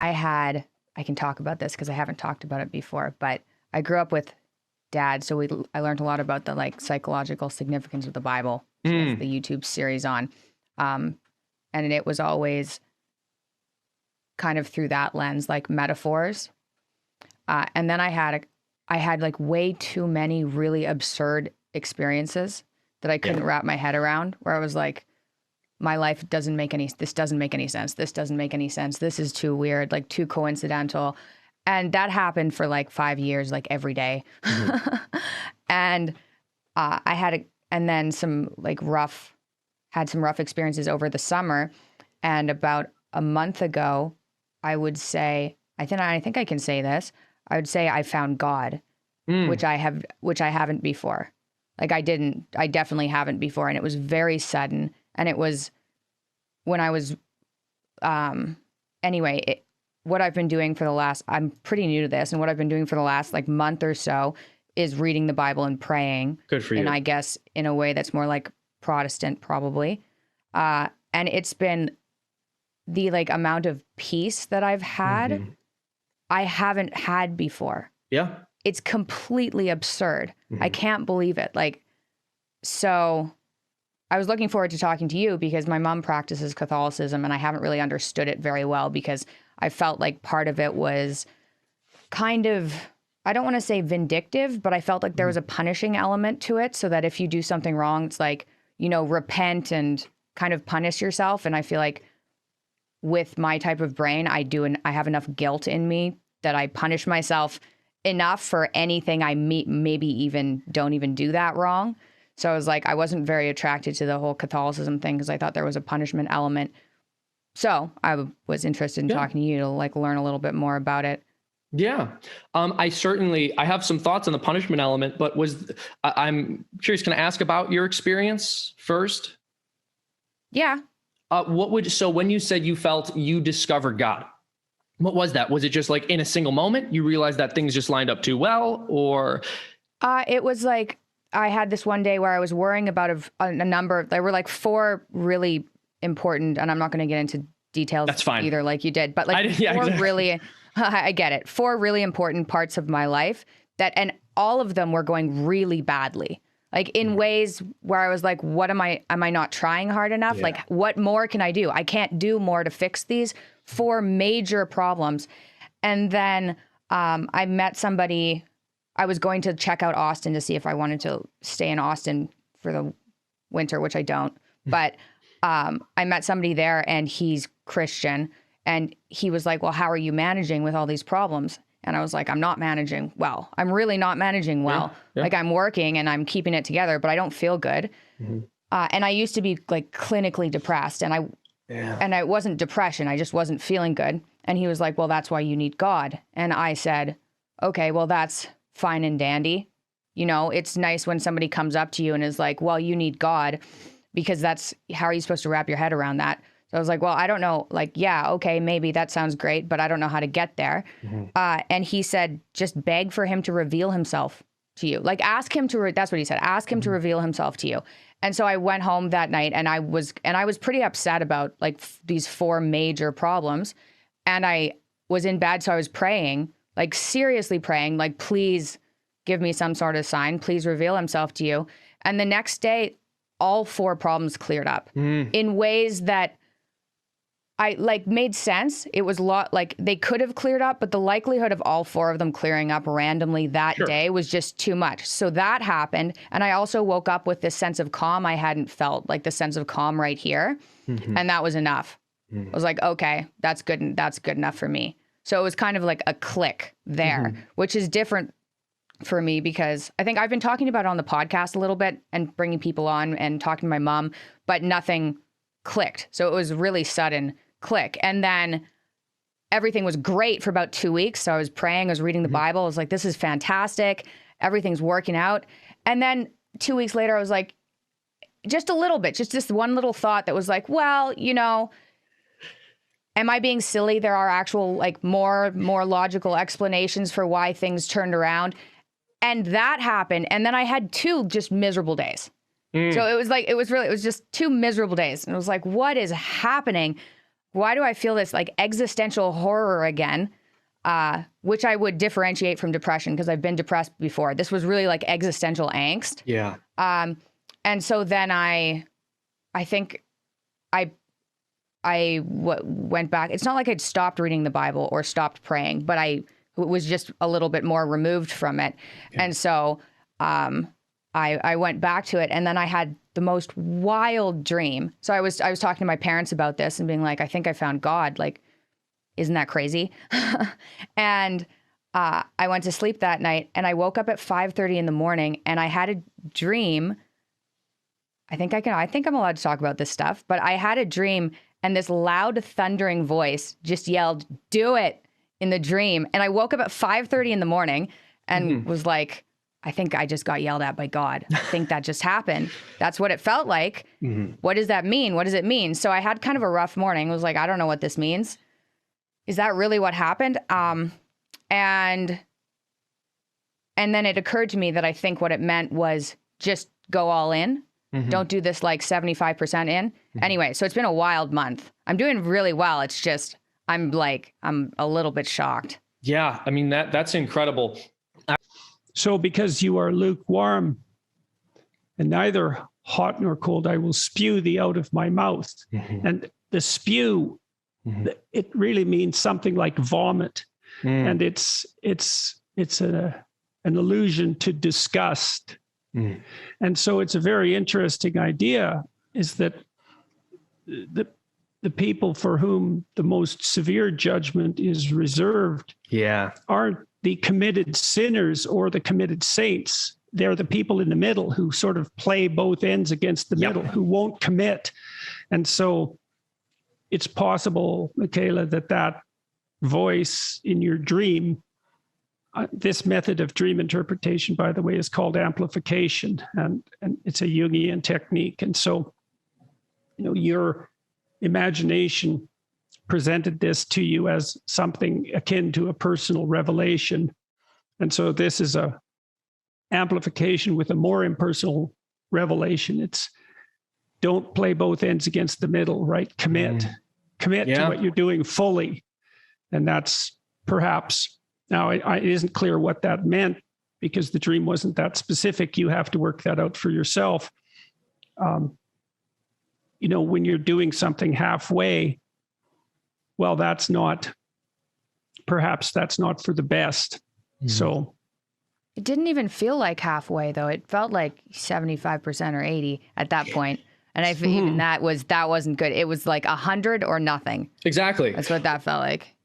I can talk about this because I haven't talked about it before, but I grew up with dad. So I learned a lot about the like psychological significance of the Bible. He has the YouTube series on. And it was always kind of through that lens, like metaphors. And then I had like way too many really absurd experiences that I couldn't wrap my head around, where I was like, my life this doesn't make any sense. This doesn't make any sense. This is too weird, like too coincidental. And that happened for like 5 years, like every day. And and then some rough experiences over the summer. And about a month ago, I would say, I think I can say this. I would say I found God, which I haven't before. Like I definitely haven't before. And it was very sudden. And it was when I was, what I've been doing for the last, I'm pretty new to this. And what I've been doing for the last like month or so is reading the Bible and praying. Good for you. And I guess in a way that's more like Protestant probably. And it's been the like amount of peace that I've had, I haven't had before. Yeah. It's completely absurd. I can't believe it. Like, so I was looking forward to talking to you because my mom practices Catholicism and I haven't really understood it very well because I felt like part of it was kind of, I don't want to say vindictive, but I felt like there was a punishing element to it, so that if you do something wrong, it's like, repent and kind of punish yourself. And I feel like with my type of brain, I have enough guilt in me that I punish myself enough for anything I maybe even don't even do that wrong. So I was like, I wasn't very attracted to the whole Catholicism thing because I thought there was a punishment element. So I was interested in talking to you to like learn a little bit more about it. Yeah. I have some thoughts on the punishment element, but I'm curious, can I ask about your experience first? Yeah. So when you said you felt you discovered God, what was that? Was it just like in a single moment you realized that things just lined up too well, or? It was like, I had this one day where I was worrying about a number. There were like 4 really important, and I'm not going to get into details. That's fine. Either, like you did, but like exactly. really, I get it. 4 really important parts of my life and all of them were going really badly. Like in ways where I was like, am I not trying hard enough? Yeah. Like, what more can I do? I can't do more to fix these 4 major problems. And then I met somebody. I was going to check out Austin to see if I wanted to stay in Austin for the winter, which I don't. But I met somebody there and he's Christian. And he was like, well, how are you managing with all these problems? And I was like, I'm not managing well. I'm really not managing well. Yeah. Like I'm working and I'm keeping it together, but I don't feel good. And I used to be like clinically depressed and I wasn't depression. I just wasn't feeling good. And he was like, well, that's why you need God. And I said, okay, well, that's fine and dandy. It's nice when somebody comes up to you and is like, well, you need God, because how are you supposed to wrap your head around that? So I was like, well, I don't know. Like, yeah, okay, maybe that sounds great, but I don't know how to get there. And he said, just beg for him to reveal himself to you. Like, ask him to, that's what he said, ask him to reveal himself to you. And so I went home that night and I was pretty upset about like these 4 major problems. And I was in bed. So I was praying, like seriously praying, like, please give me some sort of sign. Please reveal himself to you. And the next day, all 4 problems cleared up in ways that I like made sense. It was like they could have cleared up, but the likelihood of all 4 of them clearing up randomly that day was just too much. So that happened. And I also woke up with this sense of calm I hadn't felt, like the sense of calm right here. And that was enough. I was like, okay, that's good. That's good enough for me. So it was kind of like a click there, which is different for me because I think I've been talking about it on the podcast a little bit and bringing people on and talking to my mom, but nothing clicked. So it was really sudden click. And then everything was great for about 2 weeks. So I was praying, I was reading the Bible. I was like, this is fantastic. Everything's working out. And then 2 weeks later, I was like, just a little bit, just this one little thought that was like, well, am I being silly? There are actual like more logical explanations for why things turned around. And that happened. And then I had 2 just miserable days. So it was just 2 miserable days. And it was like, what is happening? why do I feel this like existential horror again? Which I would differentiate from depression because I've been depressed before. This was really like existential angst. Yeah. And so then I think I went back. It's not like I'd stopped reading the Bible or stopped praying, but I was just a little bit more removed from it. Yeah. And so I went back to it, and then I had the most wild dream. So I was talking to my parents about this and being like, I think I found God. Like, isn't that crazy? And I went to sleep that night, and I woke up at 5:30 in the morning, and I had a dream. I think I'm allowed to talk about this stuff, but I had a dream, and this loud thundering voice just yelled, "Do it," in the dream. And I woke up at 5:30 in the morning and was like, I think I just got yelled at by God. I think that just happened. That's what it felt like. What does that mean? What does it mean? So I had kind of a rough morning. I was like, I don't know what this means. Is that really what happened? And then it occurred to me that I think what it meant was just go all in. Don't do this like 75% in. Anyway, so it's been a wild month. I'm doing really well. It's just, I'm a little bit shocked. Yeah. I mean, that's incredible. So because you are lukewarm and neither hot nor cold, I will spew thee out of my mouth. And the spew, it really means something like vomit. And it's an allusion to disgust. And so it's a very interesting idea, is that the people for whom the most severe judgment is reserved aren't the committed sinners or the committed saints. They're the people in the middle who sort of play both ends against the middle, who won't commit. And so it's possible, Michaela, that voice in your dream, this method of dream interpretation, by the way, is called amplification, and it's a Jungian technique. And so, your imagination presented this to you as something akin to a personal revelation. And so this is a amplification with a more impersonal revelation. It's don't play both ends against the middle, right? Commit to what you're doing fully. And that's perhaps, now it isn't clear what that meant because the dream wasn't that specific. You have to work that out for yourself. When you're doing something halfway, well, perhaps that's not for the best. So it didn't even feel like halfway though. It felt like 75% or 80 at that point. And I feel even that wasn't good. It was like 100 or nothing. Exactly. That's what that felt like.